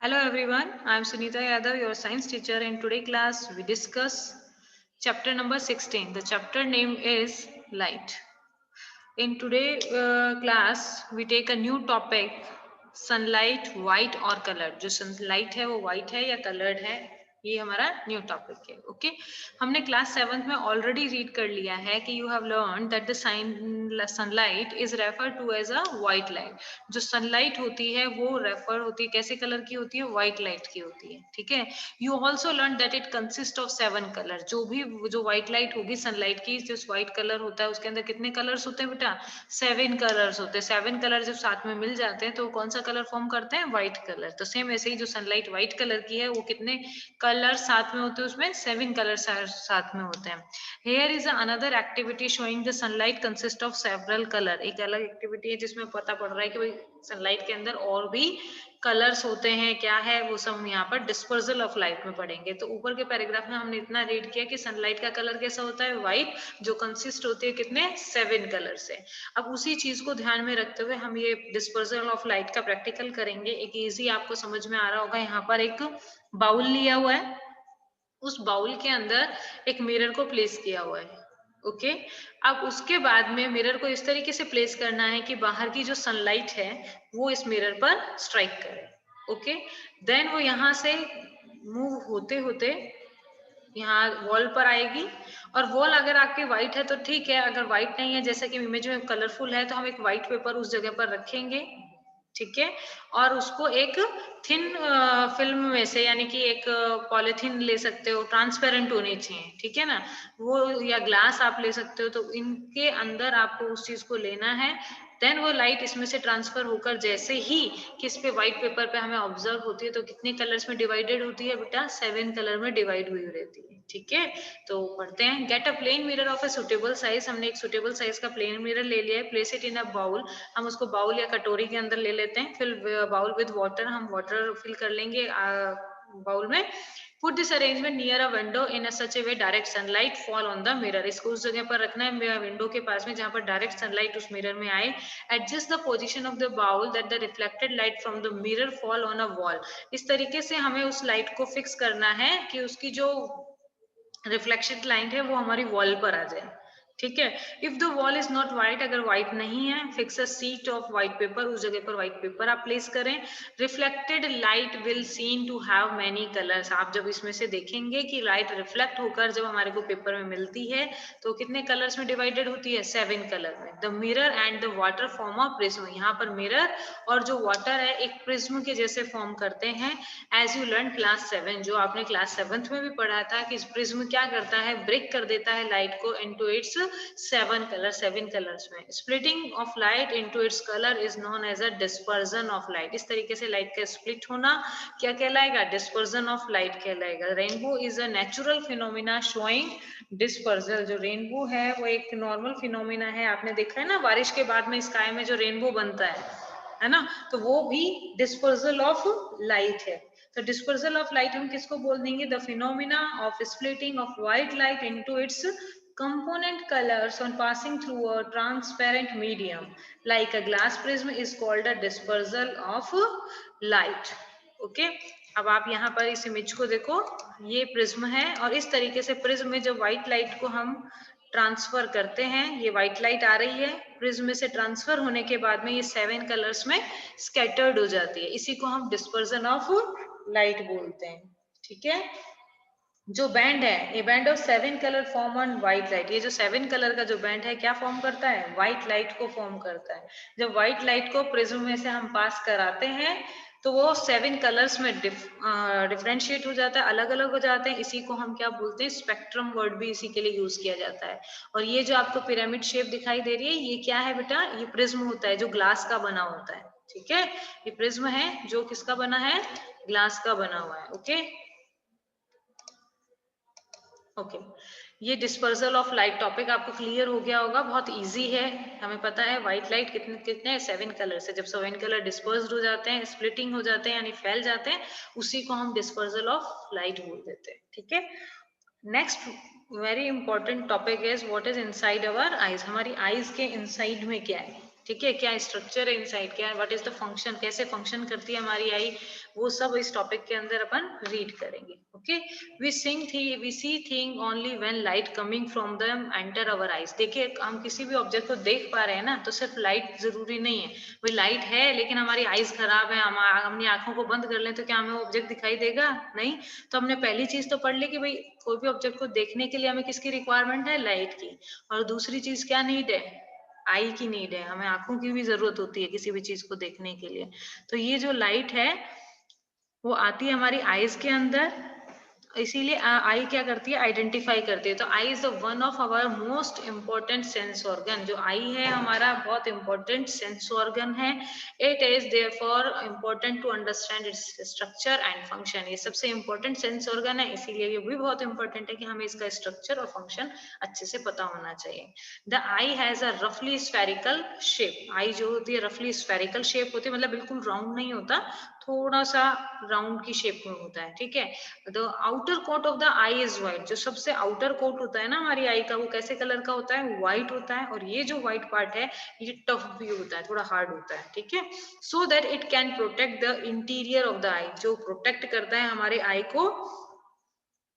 Hello everyone, I am Sunita Yadav, your science teacher. In today's class, we discuss chapter number 16. The chapter name is Light. In today's class, we take a new topic, sunlight, white or colored. जो sunlight है वो white है या colored है, ये हमारा new topic है. Okay हमने क्लास 7th में ऑलरेडी रीड कर लिया है कि you have learn that the sunlight is refer to as a white light. जो सनलाइट होती है वो रेफर होती है कैसे कलर की होती है, व्हाइट लाइट की होती है. ठीक है, you also learn that it consist of 7 colour. जो व्हाइट लाइट होगी सनलाइट की, जो व्हाइट कलर होता है उसके अंदर कितने कलर्स होते हैं बेटा, 7 कलर्स होते हैं. 7 कलर जब साथ में मिल जाते हैं तो कौन सा कलर फॉर्म करते हैं, व्हाइट कलर. तो सेम ऐसे ही जो सनलाइट व्हाइट कलर की है वो कितने कलर साथ में होते हैं, उसमें 7 कलर साथ में होते हैं. Here is another activity showing the sunlight consist of several colour. एक अलग एक्टिविटी है जिसमें पता पड़ रहा है कि भाई सनलाइट के अंदर और भी कलर्स होते हैं. क्या है वो सब हम यहाँ पर डिस्पर्जल ऑफ लाइट में पढ़ेंगे. तो ऊपर के पैराग्राफ में हमने इतना रीड किया कि सनलाइट का कलर कैसा होता है, व्हाइट, जो कंसिस्ट होती है कितने, 7 कलर से. अब उसी चीज को ध्यान में रखते हुए हम ये डिस्पर्जल ऑफ लाइट का प्रैक्टिकल करेंगे. एक इजी आपको समझ में आ रहा होगा, यहाँ पर एक बाउल लिया हुआ है, उस बाउल के अंदर एक मिरर को प्लेस किया हुआ है. ओके अब उसके बाद में मिरर को इस तरीके से प्लेस करना है कि बाहर की जो सनलाइट है वो इस मिरर पर स्ट्राइक करे. ओके देन वो यहाँ से मूव होते होते यहाँ वॉल पर आएगी. और वॉल अगर आपके व्हाइट है तो ठीक है, अगर व्हाइट नहीं है जैसे कि इमेज में कलरफुल है तो हम एक व्हाइट पेपर उस जगह पर रखेंगे. ठीक है, और उसको एक थिन फिल्म में से, यानी कि एक पॉलिथीन ले सकते हो, ट्रांसपेरेंट होनी चाहिए. ठीक है ना, वो या ग्लास आप ले सकते हो. तो इनके अंदर आपको उस चीज को लेना है. देन वो लाइट इसमें से ट्रांसफर होकर जैसे ही किस पे, व्हाइट पेपर पे हमें ऑब्जर्व होती है तो कितने कलर्स में डिवाइडेड होती है बेटा, 7 कलर में डिवाइड हुई रहती है. ठीक है, तो पढ़ते हैं. Get a plane mirror of a suitable size. हमने एक सुटेबल साइज का प्लेन मिरर ले लिया है. Place it in a bowl. हम उसको बाउल या कटोरी के अंदर ले लेते हैं. Fill bowl with water. हम वाटर फिल कर लेंगे बाउल में. Put this arrangement near a window in such a way direct sunlight fall on the mirror. इसको उस जगह पर रखना है विंडो के पास में जहां पर डायरेक्ट सनलाइट उस मिरर में आए. Adjust the position of the bowl that the reflected light from the mirror fall on a wall. इस तरीके से हमें उस लाइट को फिक्स करना है कि उसकी जो रिफ्लेक्शन लाइन है वो हमारी वॉल पर आ जाए. ठीक है, if the wall is not white, अगर व्हाइट नहीं है, fix a sheet of white paper. उस जगह पर व्हाइट पेपर आप प्लेस करें. Reflected light will seem to have many colours. आप जब इसमें से देखेंगे कि लाइट रिफ्लेक्ट होकर जब हमारे को पेपर में मिलती है तो कितने कलर्स में डिवाइडेड होती है, 7 कलर में. The mirror and the water form a prism. यहाँ पर मिरर और जो वाटर है एक प्रिज्म के जैसे फॉर्म करते हैं. एज यू लर्न क्लास 7, जो आपने क्लास 7th में भी पढ़ा था कि प्रिज्म क्या करता है, ब्रेक कर देता है लाइट को इनटू इट्स 7 कलर्स में. Splitting of light into its colour is known as a dispersion of light. इस तरीके से लाइट का स्प्लिट होना क्या कहलाएगा, डिस्पर्जन ऑफ लाइट कहलाएगा. Rainbow is a natural phenomena showing dispersal. जो रेनबो है वो एक नॉर्मल फिनोमिना है. आपने देखा है ना बारिश के बाद में स्काई में जो रेनबो बनता है ना, तो वो भी डिस्पर्जल ऑफ लाइट है. तो डिस्पर्जल ऑफ लाइट हम किसको बोल देंगे, the phenomena of splitting of white light into it's component colors on passing through a transparent medium like a glass prism is called a dispersal of light. Okay अब आप यहाँ पर इस image को देखो, ये प्रिज्म है और इस तरीके से प्रिज्म में जब व्हाइट लाइट को हम ट्रांसफर करते हैं, ये व्हाइट लाइट आ रही है, प्रिज्म में से ट्रांसफर होने के बाद में ये 7 कलर्स में स्कैटर्ड हो जाती है. इसी को हम डिस्पर्जन ऑफ लाइट बोलते हैं. ठीक है, जो बैंड है, ये band of 7 colour form on white light. ये जो 7 कलर का जो बैंड है क्या फॉर्म करता है, व्हाइट लाइट को फॉर्म करता है. जब व्हाइट लाइट को प्रिज्म में से हम पास कराते हैं तो वो 7 कलर्स में डिफरेंशिएट हो जाता है, अलग अलग हो जाते हैं. इसी को हम क्या बोलते हैं, स्पेक्ट्रम वर्ड भी इसी के लिए यूज किया जाता है. और ये जो आपको पिरामिड शेप दिखाई दे रही है, ये क्या है बेटा, ये प्रिज्म होता है जो ग्लास का बना होता है. ठीक है, ये प्रिज्म है जो किसका बना है, ग्लास का बना हुआ है. ओके ओके ये डिस्पर्सल ऑफ लाइट टॉपिक आपको क्लियर हो गया होगा. बहुत इजी है, हमें पता है व्हाइट लाइट कितने कितने 7 कलर से. जब 7 कलर डिस्पर्स्ड हो जाते हैं, स्प्लिटिंग हो जाते हैं यानी फैल जाते हैं, उसी को हम डिस्पर्सल ऑफ लाइट बोल देते हैं. ठीक है, next very important topic is what is inside our eyes. हमारी आईज के इनसाइड में क्या है. ठीक है, क्या स्ट्रक्चर है इनसाइड, क्या व्हाट इज द फंक्शन, कैसे फंक्शन करती है हमारी आई, वो सब इस टॉपिक के अंदर अपन रीड करेंगे। Okay, we see thing only when light coming from them enter our eyes. देखिए हम किसी भी ऑब्जेक्ट को देख पा रहे हैं ना, तो सिर्फ लाइट जरूरी नहीं है, भाई लाइट है लेकिन हमारी आईज खराब है, हम अपनी आंखों को बंद कर लें तो क्या हमें ऑब्जेक्ट दिखाई देगा? नहीं। तो हमने पहली चीज तो पढ़ ली कि भाई कोई भी ऑब्जेक्ट को देखने के लिए हमें किसकी रिक्वायरमेंट है? लाइट की। और दूसरी चीज क्या नीड है? आई की नीड है, हमें आंखों की भी जरूरत होती है किसी भी चीज को देखने के लिए। तो ये जो लाइट है वो आती है हमारी आईज के अंदर, इसीलिए आई क्या करती है? आइडेंटिफाई करती है। तो eye is the one of our most important sense organ. जो आई है हमारा बहुत इंपॉर्टेंट सेंस ऑर्गन है। It is therefore important to understand its structure and function. ये सबसे इंपॉर्टेंट सेंस ऑर्गन है, इसीलिए ये भी बहुत इंपॉर्टेंट है कि हमें इसका स्ट्रक्चर और फंक्शन अच्छे से पता होना चाहिए। द आई हैज अ रफली स्फेरिकल शेप। आई जो होती है रफली स्फेरिकल शेप होती है, मतलब बिल्कुल राउंड नहीं होता, थोड़ा सा राउंड की शेप में होता है। ठीक है, the outer coat of the eye is white. जो सबसे आउटर कोट होता है ना हमारी आई का, वो कैसे कलर का होता है? व्हाइट होता है। और ये जो व्हाइट पार्ट है ये टफ भी होता है, थोड़ा हार्ड होता है। ठीक है, so that it can protect the interior of the eye. जो प्रोटेक्ट करता है हमारे आई को,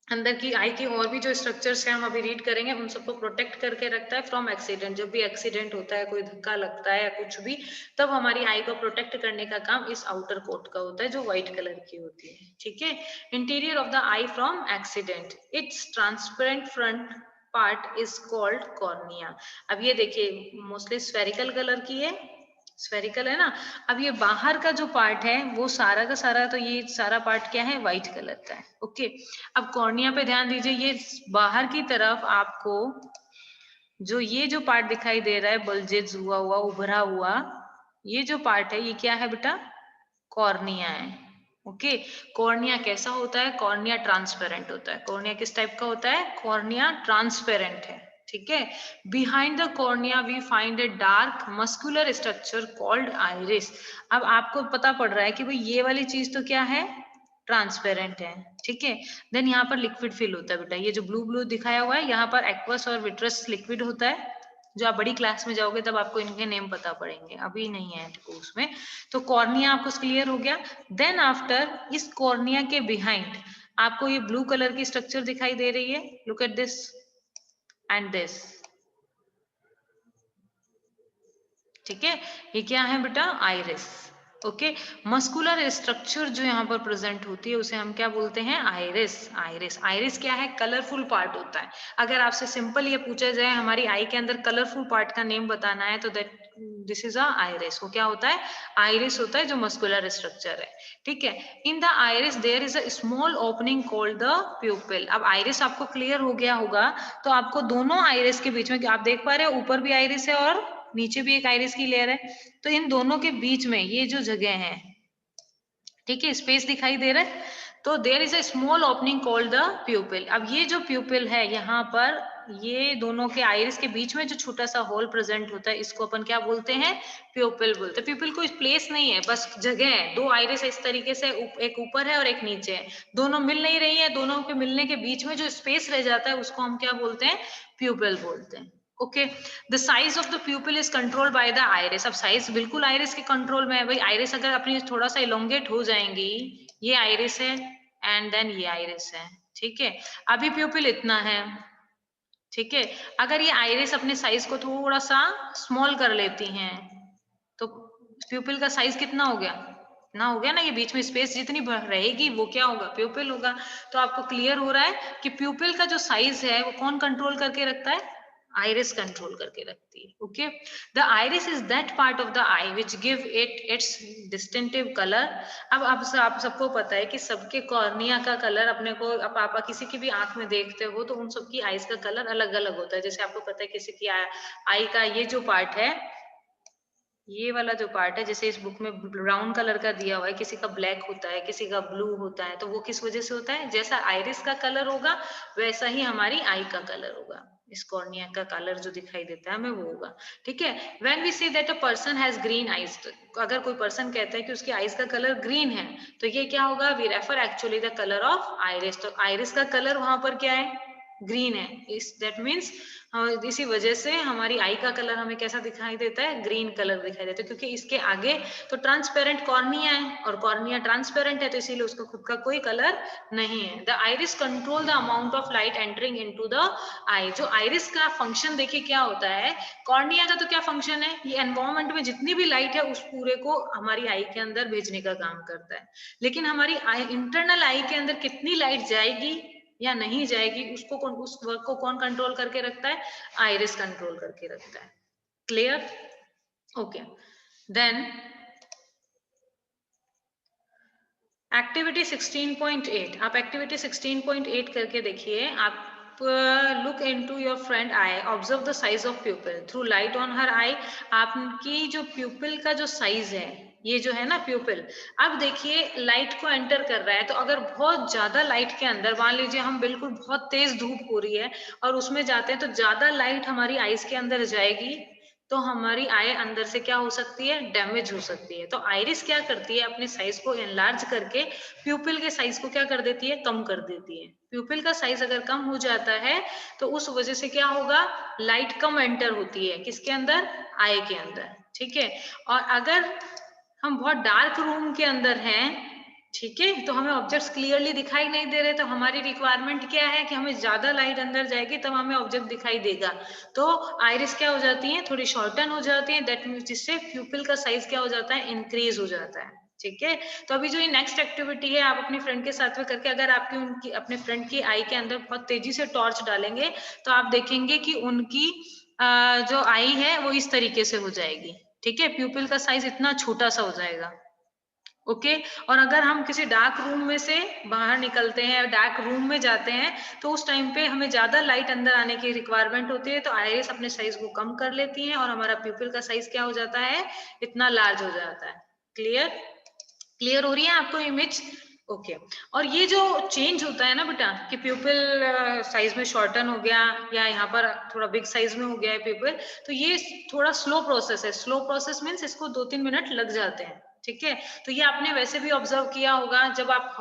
अंदर की आई की और भी जो स्ट्रक्चर्स हैं हम अभी रीड करेंगे, उन सबको प्रोटेक्ट करके रखता है फ्रॉम एक्सीडेंट। जब भी एक्सीडेंट होता है, कोई धक्का लगता है या कुछ भी, तब हमारी आई को प्रोटेक्ट करने का काम इस आउटर कोट का होता है जो व्हाइट कलर की होती है। ठीक है, interior of the I from accident. It's transparent front part is called cornea. अब ये देखिए मोस्टली स्फेरिकल कलर की है, स्फेरिकल है ना। अब ये बाहर का जो पार्ट है वो सारा का सारा, तो ये सारा पार्ट क्या है? व्हाइट कलर का है। ओके, अब कॉर्निया पे ध्यान दीजिए, ये बाहर की तरफ आपको जो ये जो पार्ट दिखाई दे रहा है, बल्जेज हुआ हुआ, उभरा हुआ, ये जो पार्ट है ये क्या है बेटा? कॉर्निया है। ओके, कॉर्निया कैसा होता है? कॉर्निया ट्रांसपेरेंट होता है। कॉर्निया किस टाइप का होता है? कॉर्निया ट्रांसपेरेंट है। ठीक है, behind the cornea we find a dark muscular structure called iris. अब आपको पता पड़ रहा है कि भाई ये वाली चीज तो क्या है? ट्रांसपेरेंट है। ठीक है, देन यहाँ पर लिक्विड फिल होता है बेटा। ये जो ब्लू ब्लू दिखाया हुआ है, यहाँ पर एक्वस और विट्रस लिक्विड होता है। जो आप बड़ी क्लास में जाओगे तब आपको इनके नेम पता पड़ेंगे, अभी नहीं है उसमें। तो कॉर्निया आपको क्लियर हो गया। देन आफ्टर इस कॉर्निया के बिहाइंड आपको ये ब्लू कलर की स्ट्रक्चर दिखाई दे रही है। Look at this and this. ठीक है, ये क्या है बेटा? आइरिस। ओके, मस्कुलर स्ट्रक्चर जो यहाँ पर प्रेजेंट होती है उसे हम क्या बोलते हैं? आइरिस। आइरिस, आइरिस क्या है? कलरफुल पार्ट होता है। अगर आपसे सिंपल ये पूछा जाए हमारी आई के अंदर कलरफुल पार्ट का नेम बताना है, तो that this is a iris. वो क्या होता है? आइरिस होता है, जो मस्कुलर स्ट्रक्चर है। ठीक है, in the iris there is a small opening called the pupil. अब आइरिस आपको क्लियर हो गया होगा, तो आपको दोनों आइरिस के बीच में, आप देख पा रहे हो ऊपर भी आइरिस है और नीचे भी एक आइरिस की लेयर है, तो इन दोनों के बीच में ये जो जगह है, ठीक है, स्पेस दिखाई दे रहा है, तो there is a small opening called the pupil. अब ये जो प्यूपिल है यहाँ पर, ये दोनों के आइरिस के बीच में जो छोटा सा होल प्रेजेंट होता है, इसको अपन क्या बोलते हैं? प्यूपिल बोलते हैं। प्यूपिल कोई प्लेस नहीं है, बस जगह है। दो आइरिस इस तरीके से, एक ऊपर है और एक नीचे है, दोनों मिल नहीं रही है, दोनों के मिलने के बीच में जो स्पेस रह जाता है उसको हम क्या बोलते हैं? प्यूपिल बोलते हैं। Okay, the size of the प्यूपिल is controlled by the iris. अब साइज बिल्कुल आइरिस के कंट्रोल में है। भाई आइरिस अगर अपनी थोड़ा सा इलोंगेट हो जाएंगी, ये आइरिस है एंड देन ये आइरिस है। ठीक है, अभी प्यूपिल इतना है। ठीक है, अगर ये आइरिस अपने साइज को थोड़ा सा स्मॉल कर लेती हैं, तो प्यूपिल का साइज कितना हो गया? ना हो गया ना, ये बीच में स्पेस जितनी रहेगी वो क्या होगा? प्यूपिल होगा। तो आपको क्लियर हो रहा है कि प्यूपिल का जो साइज है वो कौन कंट्रोल करके रखता है? आइरिस कंट्रोल करके रखती है। Okay, the iris is that part of the I which give it it's distinctive colour. अब आप सबको पता है कि सबके कॉर्निया का कलर अपने को, अब आप किसी की भी आंख में देखते हो तो उन सबकी आईज का कलर अलग अलग होता है। जैसे आपको पता है किसी की आई का ये जो पार्ट है, ये वाला जो पार्ट है, जैसे इस बुक में ब्राउन कलर का दिया हुआ है, किसी का ब्लैक होता है, किसी का ब्लू होता है, तो वो किस वजह से होता है? जैसा आइरिस का कलर होगा वैसा ही हमारी आई का कलर होगा। इस कॉर्निया का कलर जो दिखाई देता है हमें वो होगा। ठीक है, when we see that a person has green eyes, तो अगर कोई पर्सन कहता है कि उसकी आईज का कलर ग्रीन है, तो ये क्या होगा? We refer actually the colour of iris. तो आइरिस का कलर वहां पर क्या है? ग्रीन है, इस दैट मीन्स इसी वजह से हमारी आई का कलर हमें कैसा दिखाई देता है, ग्रीन कलर दिखाई देता है, क्योंकि इसके आगे तो ट्रांसपेरेंट कॉर्निया है और कॉर्निया ट्रांसपेरेंट है, तो इसीलिए उसका खुद का कोई कलर नहीं है। The iris control the amount of light entering into the eye. जो आइरिस का फंक्शन देखिए क्या होता है, कॉर्निया का तो क्या फंक्शन है, ये एनवायरमेंट में जितनी भी लाइट है उस पूरे को हमारी आई के अंदर भेजने का काम करता है। लेकिन हमारी आई, इंटरनल आई के अंदर कितनी लाइट जाएगी या नहीं जाएगी, उसको कौन, उस वर्क को कौन कंट्रोल करके रखता है, आइरिस कंट्रोल करके रखता है। क्लियर? ओके, देन एक्टिविटी 16.8, आप एक्टिविटी 16.8 करके देखिए। आप look into your friend eye, observe the size of pupil through light on her eye. आपकी जो प्यूपिल का जो साइज है, ये जो है ना प्यूपिल, अब देखिए लाइट को एंटर कर रहा है, तो अगर बहुत ज्यादा लाइट के अंदर, मान लीजिए हम बिल्कुल बहुत तेज धूप हो रही है और उसमें जाते हैं, तो ज्यादा लाइट हमारी आईज के अंदर जाएगी तो हमारी आई अंदर से क्या हो सकती है, डैमेज हो सकती है। तो आइरिस क्या करती है, अपने साइज को एनलार्ज करके प्यूपिल के साइज को क्या कर देती है, कम कर देती है। प्यूपिल का साइज अगर कम हो जाता है तो उस वजह से क्या होगा, लाइट कम एंटर होती है किसके अंदर, आई के अंदर। ठीक है, और अगर हम बहुत डार्क रूम के अंदर हैं, ठीक है, तो हमें ऑब्जेक्ट्स क्लियरली दिखाई नहीं दे रहे, तो हमारी रिक्वायरमेंट क्या है कि हमें ज्यादा लाइट अंदर जाएगी तब हमें ऑब्जेक्ट दिखाई देगा। तो आइरिस क्या हो जाती है, थोड़ी शॉर्टन हो जाती है, दैट मींस जिससे प्यूपिल का साइज क्या हो जाता है, इंक्रीज हो जाता है। ठीक है, तो अभी जो ये नेक्स्ट एक्टिविटी है, आप अपनी फ्रेंड के साथ में करके, अगर आपकी उनकी अपने फ्रेंड की आई के अंदर बहुत तेजी से टॉर्च डालेंगे तो आप देखेंगे कि उनकी जो आई है वो इस तरीके से हो जाएगी। ठीक है, प्यूपिल का साइज इतना छोटा सा हो जाएगा। ओके, और अगर हम किसी डार्क रूम में से बाहर निकलते हैं, डार्क रूम में जाते हैं, तो उस टाइम पे हमें ज्यादा लाइट अंदर आने की रिक्वायरमेंट होती है, तो आइरिस अपने साइज को कम कर लेती है और हमारा प्यूपिल का साइज क्या हो जाता है, इतना लार्ज हो जाता है। क्लियर? क्लियर हो रही है आपको इमेज? ओके, और ये जो चेंज होता है ना बेटा, कि प्यूपिल साइज में शॉर्टन हो गया या यहाँ पर थोड़ा बिग साइज में हो गया है प्यूपिल, तो ये थोड़ा स्लो प्रोसेस है। स्लो प्रोसेस मीन्स इसको 2-3 मिनट लग जाते हैं। ठीक है, तो ये आपने वैसे भी ऑब्जर्व किया होगा, जब आप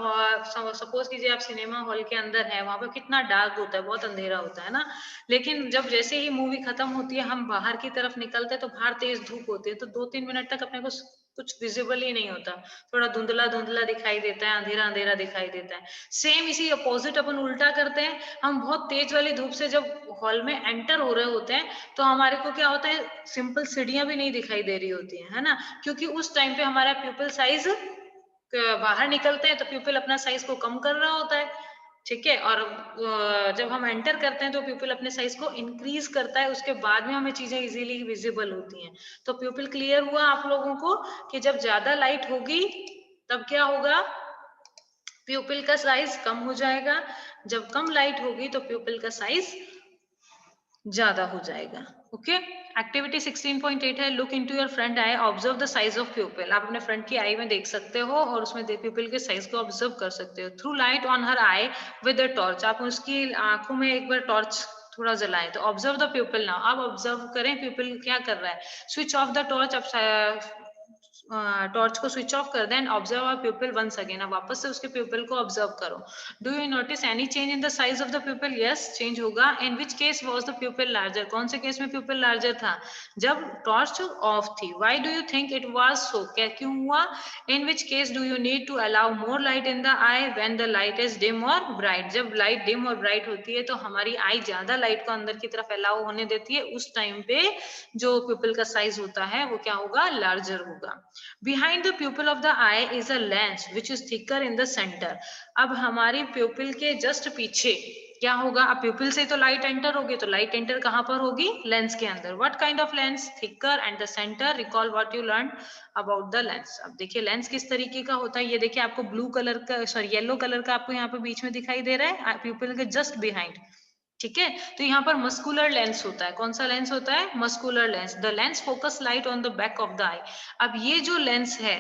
सपोज कीजिए आप सिनेमा हॉल के अंदर है, वहां पर कितना डार्क होता है, बहुत अंधेरा होता है ना, लेकिन जब जैसे ही मूवी खत्म होती है, हम बाहर की तरफ निकलते हैं तो बाहर तेज धूप होती है, तो 2-3 मिनट तक अपने को कुछ विजिबल ही नहीं होता, थोड़ा धुंधला धुंधला दिखाई देता है, अंधेरा अंधेरा दिखाई देता है। सेम इसी अपोजिट अपन उल्टा करते हैं, हम बहुत तेज वाली धूप से जब हॉल में एंटर हो रहे होते हैं तो हमारे को क्या होता है, सिंपल सीढ़ियां भी नहीं दिखाई दे रही होती है ना, क्योंकि उस टाइम पे हमारा प्यूपिल साइज, बाहर निकलते हैं तो प्यूपिल अपना साइज को कम कर रहा होता है। ठीक है, और जब हम एंटर करते हैं तो प्यूपिल अपने साइज को इंक्रीज करता है, उसके बाद में हमें चीजें इजीली विजिबल होती हैं। तो प्यूपिल क्लियर हुआ आप लोगों को कि जब ज्यादा लाइट होगी तब क्या होगा, प्यूपिल का साइज कम हो जाएगा, जब कम लाइट होगी तो प्यूपिल का साइज ज्यादा हो जाएगा। ओके, एक्टिविटी 16.8 है, look into your front I, observe the size of प्यूपिल। आप अपने फ्रंट की आई में देख सकते हो और उसमें प्यूपिल के साइज को ऑब्जर्व कर सकते हो। Through light on her I with a torch, आप उसकी आंखों में एक बार टॉर्च थोड़ा जलाएं, तो ऑब्जर्व द प्यूपिल नाउ। आप ऑब्जर्व करें प्यूपिल क्या कर रहा है। स्विच ऑफ द टॉर्च, अब टॉर्च को स्विच ऑफ कर दें and observe a pupil once again. अब वापस से उसके प्यूपिल को ऑब्जर्व करो। Do you notice any change in the size of the pupil? Yes, change होगा। In which case was the pupil larger? कौन से केस में प्यूपिल लार्जर था? जब टॉर्च ऑफ थी। Why do you think it was so? क्या क्यों हुआ? In which case do you need to allow more light in the eye when the light is dim और ब्राइट? जब light dim और bright होती है तो हमारी आई ज्यादा लाइट को अंदर की तरफ अलाउ होने देती है, उस टाइम पे जो प्यूपिल का साइज होता है वो क्या होगा, लार्जर होगा। Behind the pupil of the eye is a lens which is thicker in the center. अब हमारी प्यूपिल के जस्ट पीछे क्या होगा, अब प्यूपिल से तो लाइट एंटर होगी, तो लाइट एंटर कहां पर होगी, लेंस के अंदर। What kind of lens? Thicker and the centre. Recall what you learn about the lens. अब देखिए लेंस किस तरीके का होता है, ये देखिए आपको ब्लू कलर का, सॉरी येलो कलर का आपको यहाँ पे बीच में दिखाई दे रहा है, प्यूपिल के जस्ट बिहाइंड। ठीक है, तो यहाँ पर मस्कुलर लेंस होता है। कौन सा लेंस होता है? Muscular lens. The lens focus light on the back of the eye. अब ये जो लेंस है,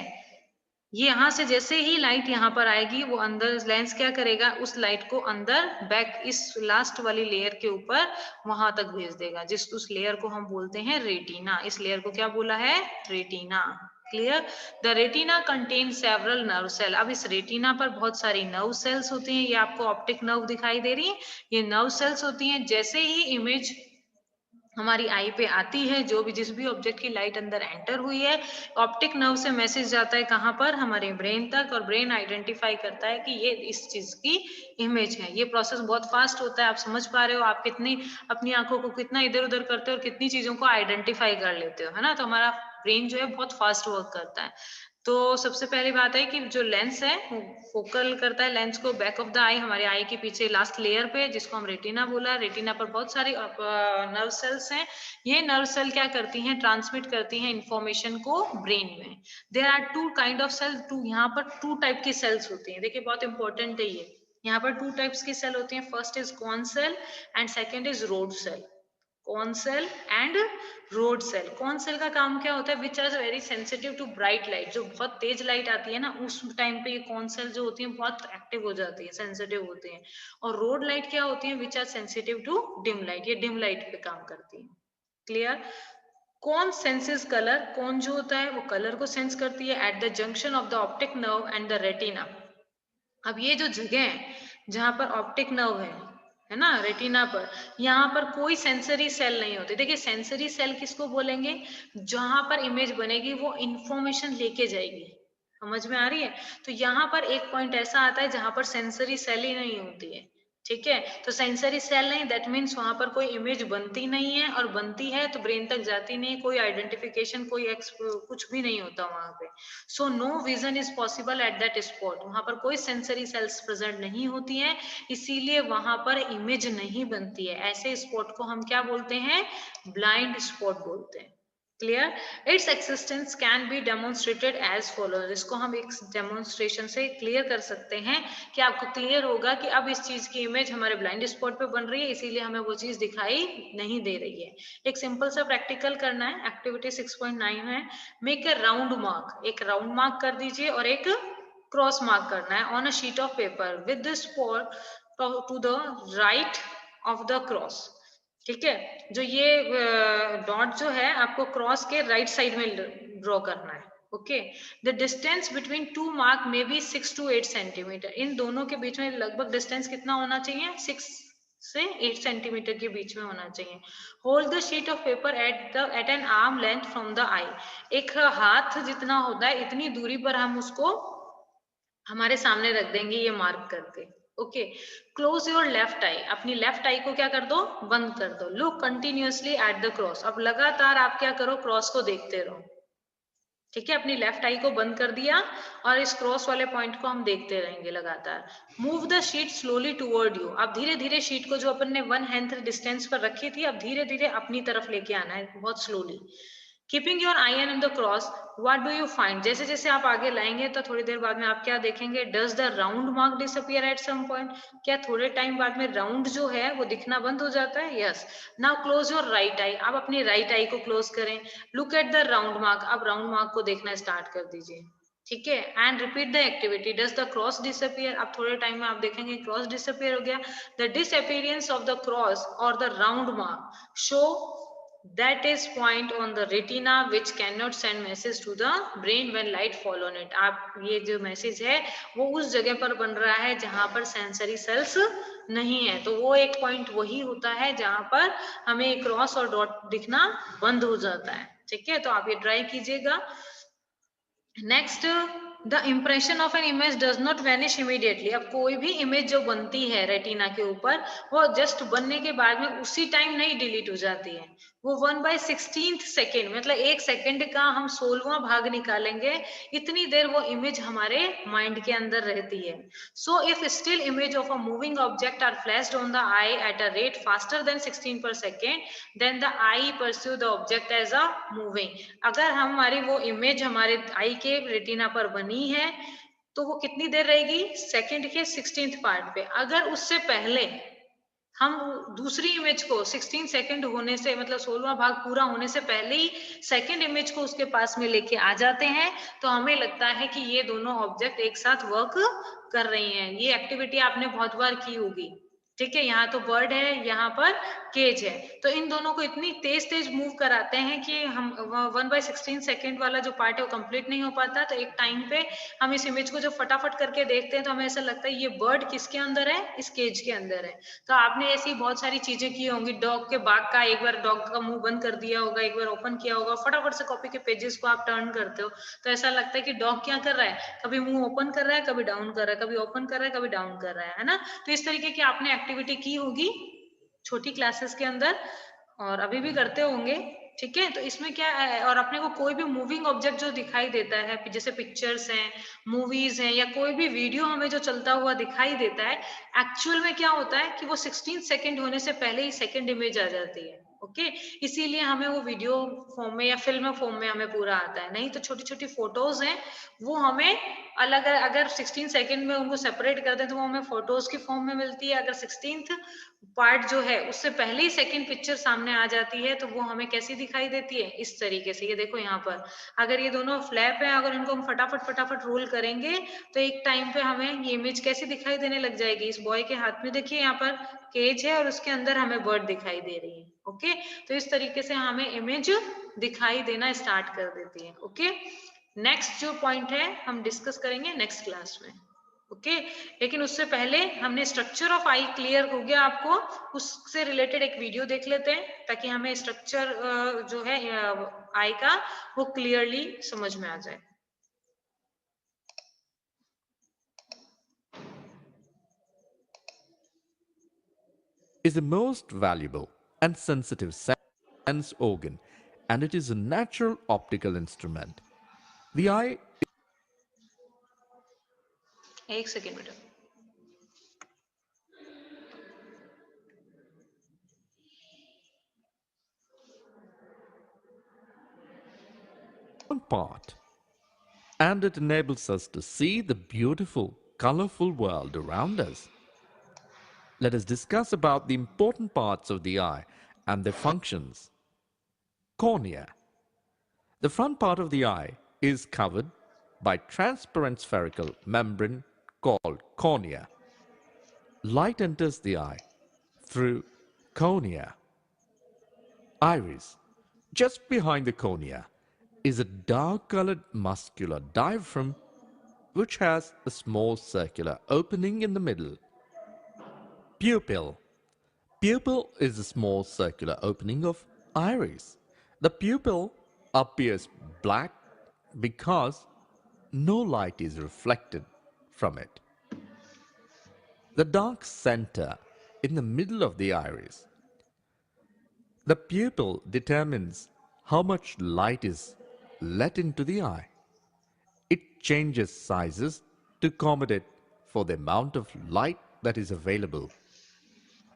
ये यहाँ से जैसे ही लाइट यहाँ पर आएगी, वो अंदर लेंस क्या करेगा, उस लाइट को अंदर बैक इस लास्ट वाली लेयर के ऊपर वहां तक भेज देगा, जिस उस लेयर को हम बोलते हैं रेटिना। इस लेयर को क्या बोला है? Retina. Clear. The retina contain several nerve cell. अब इस रेटिना पर बहुत सारी नर्व सेल्स होती हैं, ये आपको ऑप्टिक नर्व दिखाई दे रही है, ये नर्व सेल्स होती हैं। जैसे ही इमेज हमारी आई पे आती है, जो भी जिस भी ऑब्जेक्ट की लाइट अंदर एंटर हुई है, ऑप्टिक नर्व से मैसेज जाता है कहाँ पर, हमारे ब्रेन तक, और ब्रेन आइडेंटिफाई करता है कि ये इस चीज की इमेज है। ये प्रोसेस बहुत फास्ट होता है, आप समझ पा रहे हो, आप कितनी अपनी आंखों को कितना इधर उधर करते हो और कितनी चीजों को आइडेंटिफाई कर लेते हो, है ना। तो हमारा ब्रेन जो है बहुत फास्ट वर्क करता है। तो सबसे पहली बात है कि जो लेंस है वो फोकल करता है लेंस को बैक ऑफ द आई, हमारे आई के पीछे लास्ट लेयर पे, जिसको हम रेटिना बोला। रेटिना पर बहुत सारी नर्व सेल्स हैं। ये नर्व सेल क्या करती हैं, ट्रांसमिट करती हैं इंफॉर्मेशन को ब्रेन में। There are two kind of cell, two, यहाँ पर टू टाइप की सेल्स होती हैं। देखिए बहुत इंपॉर्टेंट है ये, यहाँ पर टू टाइप्स की सेल होती हैं। First is cone cell and second is rod cell. Cone cell and rod cell. Cone cell का काम क्या होता है, which are very sensitive to bright light. जो बहुत तेज लाइट आती है ना, उस टाइम पे ये कॉन सेल जो होती है बहुत एक्टिव हो जाती है, सेंसिटिव होती है। और रोड लाइट क्या होती है, which are sensitive to dim light, ये डिम लाइट पे काम करती है। क्लियर। कौन सेंसेस कलर, कौन जो होता है वो कलर को सेंस करती है at the junction of the optic nerve and the retina. अब ये जो जगह है जहां पर ऑप्टिक नर्व है ना, रेटिना पर, यहाँ पर कोई सेंसरी सेल नहीं होती। देखिए सेंसरी सेल किसको बोलेंगे, जहां पर इमेज बनेगी वो इंफॉर्मेशन लेके जाएगी। समझ में आ रही है। तो यहाँ पर एक पॉइंट ऐसा आता है जहां पर सेंसरी सेल ही नहीं होती है। ठीक है, तो सेंसरी सेल नहीं, दैट मीन्स वहां पर कोई इमेज बनती नहीं है, और बनती है तो ब्रेन तक जाती नहीं, कोई आइडेंटिफिकेशन, कोई कुछ भी नहीं होता वहां पे। So no vision is possible at that spot. वहां पर कोई सेंसरी सेल्स प्रेजेंट नहीं होती हैं, इसीलिए वहां पर इमेज नहीं बनती है। ऐसे स्पॉट को हम क्या बोलते हैं, ब्लाइंड स्पॉट बोलते हैं। Clear. Its existence can be demonstrated as follower. इसको हम एक डेमोन्स्ट्रेशन से क्लियर कर सकते हैं कि आपको क्लियर होगा कि अब इस चीज की इमेज हमारे ब्लाइंड स्पॉट पे बन रही है, इसीलिए हमें वो चीज दिखाई नहीं दे रही है। एक सिंपल सा प्रैक्टिकल करना है, एक्टिविटी 6.9 है। मेक ए राउंड मार्क, एक राउंड मार्क कर दीजिए और एक क्रॉस मार्क करना है on a sheet of paper with the spot to the right of the cross. ठीक है, जो ये डॉट जो है आपको क्रॉस के राइट साइड में ड्रॉ करना है। Okay, the distance between two mark में बी 6 to 8 सेंटीमीटर। इन दोनों के बीच में लगभग डिस्टेंस कितना होना चाहिए, 6 से 8 सेंटीमीटर के बीच में होना चाहिए। Hold the sheet of paper at an arm length from the eye. एक हाथ जितना होता है इतनी दूरी पर हम उसको हमारे सामने रख देंगे ये मार्क करके। ओके, क्लोज योर लेफ्ट आई। अपनी लेफ्ट आई को क्या कर दो, बंद कर दो। Look continuously at the cross. अब लगातार आप क्या करो, क्रॉस को देखते रहो। ठीक है, अपनी लेफ्ट आई को बंद कर दिया और इस क्रॉस वाले पॉइंट को हम देखते रहेंगे लगातार। Move the sheet slowly toward you. अब धीरे धीरे शीट को जो अपन ने 1 हैंड डिस्टेंस पर रखी थी, अब धीरे धीरे अपनी तरफ लेके आना है, बहुत slowly. Keeping your I on the cross, what do you find. जैसे जैसे आप आगे लाएंगे तो थोड़ी देर बाद में आप क्या देखेंगे, does the round mark disappear at some point. क्या थोड़े टाइम बाद में राउंड जो है वो दिखना बंद हो जाता है। Yes. Now close your right I. अब अपनी राइट आई को क्लोज करें। Look at the round mark. अब राउंड मार्क को देखना स्टार्ट कर दीजिए। ठीक है, and repeat the activity. Does the cross disappear. अब थोड़े टाइम में आप देखेंगे क्रॉस डिसअपियर हो गया। The disappearance of the cross और the round mark show that is point on the retina which cannot send message to the brain when light fall on it। आप ये जो मैसेज है वो उस जगह पर बन रहा है जहां पर सेंसरी सेल्स नहीं है। तो वो एक पॉइंट वही होता है जहां पर हमें क्रॉस और डॉट दिखना बंद हो जाता है। ठीक है, तो आप ये ट्राई कीजिएगा। Next, the impression of an image does not vanish immediately. अब कोई भी इमेज जो बनती है रेटिना के ऊपर, वो जस्ट बनने के बाद में उसी टाइम नहीं डिलीट हो जाती है। वो 1/16 सेकेंड, मतलब 1 सेकेंड का हम 16वां भाग निकालेंगे, इतनी देर वो इमेज हमारे माइंड के अंदर रहती है। So if still image of a moving object are flashed on the eye at a rate faster than 16 per second, then the eye pursue the object as a moving. अगर हमारी वो image हमारे आई के retina पर बनी है तो वो कितनी देर रहेगी, सेकंड के 16th पार्ट पे। अगर उससे पहले हम दूसरी इमेज को 16 सेकंड होने से, मतलब 16वां भाग पूरा होने से पहले ही सेकंड इमेज को उसके पास में लेके आ जाते हैं, तो हमें लगता है कि ये दोनों ऑब्जेक्ट एक साथ वर्क कर रही हैं। ये एक्टिविटी आपने बहुत बार की होगी। ठीक है, यहाँ तो बर्ड है, यहाँ पर केज है, तो इन दोनों को इतनी तेज तेज मूव कराते हैं कि हम 1/16 सेकेंड वाला जो पार्ट है वो कंप्लीट नहीं हो पाता। तो एक टाइम पे हम इस इमेज को जब फटाफट करके देखते हैं तो हमें ऐसा लगता है ये बर्ड किसके अंदर है, इस केज के अंदर है। तो आपने ऐसी बहुत सारी चीजें की होंगी, डॉग के बाग का, एक बार डॉग का मुंह बंद कर दिया होगा, एक बार ओपन किया होगा, फटाफट से कॉपी के पेजेस को आप टर्न करते हो, तो ऐसा लगता है कि डॉग क्या कर रहा है, कभी मुंह ओपन कर रहा है, कभी डाउन कर रहा है, कभी ओपन कर रहा है, कभी डाउन कर रहा है ना। तो इस तरीके की आपने एक्टिविटी की होगी छोटी क्लासेस के अंदर, और अभी भी करते होंगे। ठीक है, तो इसमें क्या है, और अपने को कोई भी मूविंग ऑब्जेक्ट जो दिखाई देता है, जैसे पिक्चर्स हैं, मूवीज हैं, या कोई भी वीडियो हमें जो चलता हुआ दिखाई देता है, एक्चुअल में क्या होता है कि वो 16 सेकंड होने से पहले ही सेकंड इमेज आ जाती है। ओके, इसीलिए हमें वो वीडियो फॉर्म में या फिल्म फॉर्म में हमें पूरा आता है। नहीं तो छोटी छोटी फोटोज हैं, वो हमें अलग, अगर 16 सेकंड में उनको सेपरेट कर दें तो वो हमें फोटोज की फॉर्म में मिलती है। अगर 16th पार्ट जो है उससे पहले ही सेकंड पिक्चर सामने आ जाती है तो वो हमें कैसी दिखाई देती है, इस तरीके से। ये देखो यहाँ पर अगर ये दोनों फ्लैप है, अगर इनको हम फटाफट फटाफट रोल करेंगे तो एक टाइम पे हमें ये इमेज कैसी दिखाई देने लग जाएगी। इस बॉय के हाथ में देखिए यहाँ पर केज है और उसके अंदर हमें बर्ड दिखाई दे रही है। ओके, तो इस तरीके से हमें इमेज दिखाई देना स्टार्ट कर देती है। ओके, नेक्स्ट जो पॉइंट है हम डिस्कस करेंगे नेक्स्ट क्लास में। ओके, लेकिन उससे पहले हमने स्ट्रक्चर ऑफ आई क्लियर हो गया आपको, उससे रिलेटेड एक वीडियो देख लेते हैं ताकि हमें स्ट्रक्चर जो है आई का वो क्लियरली समझ में आ जाए। Is the most valuable and sensitive sense organ, and it is a natural optical instrument. The eye एक सेकेंड बेटा। one part, and it enables us to see the beautiful, colorful world around us. Let us discuss about the important parts of the eye and their functions. Cornea. The front part of the eye is covered by transparent spherical membrane called cornea. Light enters the eye through cornea. Iris. Just behind the cornea is a dark-colored muscular diaphragm which has a small circular opening in the middle. Pupil. Pupil is a small circular opening of iris. The pupil appears black because no light is reflected from it. The dark center in the middle of the iris. The pupil determines how much light is let into the eye. It changes sizes to accommodate for the amount of light that is available.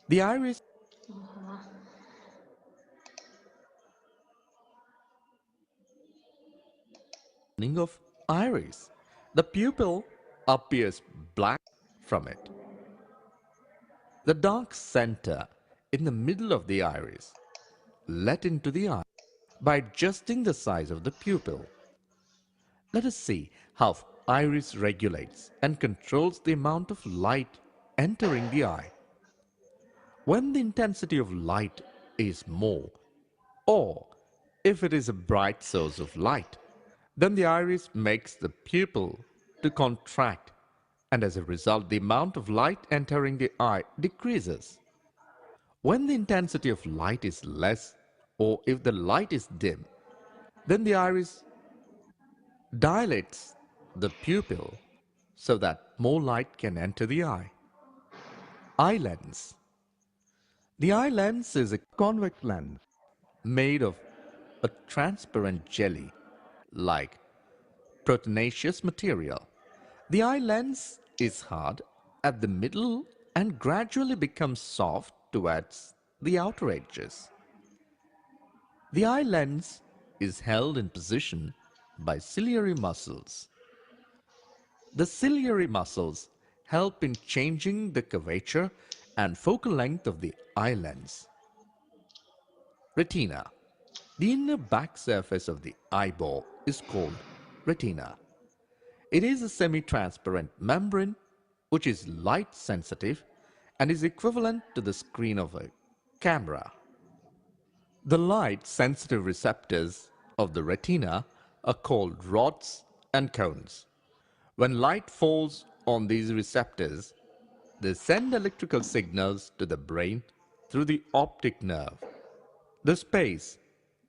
The iris of iris. The pupil appears black from it. The dark center in the middle of the iris let into the eye by adjusting the size of the pupil. Let us see how iris regulates and controls the amount of light entering the eye. When the intensity of light is more, or if it is a bright source of light, then the iris makes the pupil to contract, and as a result the amount of light entering the eye decreases. When the intensity of light is less, or if the light is dim, then the iris dilates the pupil so that more light can enter the eye. Eye lens. The eye lens is a convex lens made of a transparent jelly like proteinaceous material. The eye lens is hard at the middle and gradually becomes soft towards the outer edges. The eye lens is held in position by ciliary muscles. The ciliary muscles help in changing the curvature and focal length of the eye lens. Retina. The inner back surface of the eyeball is called retina. It is a semi-transparent membrane which is light sensitive and is equivalent to the screen of a camera. The light-sensitive receptors of the retina are called rods and cones. When light falls on these receptors, they send electrical signals to the brain through the optic nerve. The space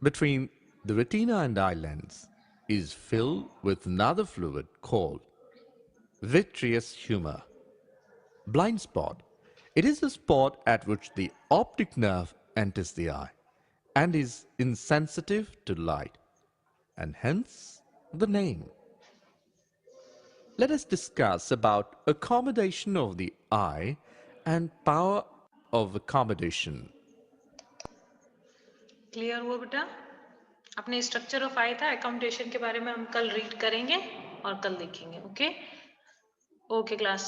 between the retina and eye lens is filled with another fluid called vitreous humor. Blind spot. It is the spot at which the optic nerve enters the eye and is insensitive to light, and hence the name. Let us discuss about accommodation of the eye and power of accommodation. Clear हुआ बेटा? अपने structure of आई था, accommodation के बारे में हम कल read करेंगे और कल देखेंगे. Okay okay class.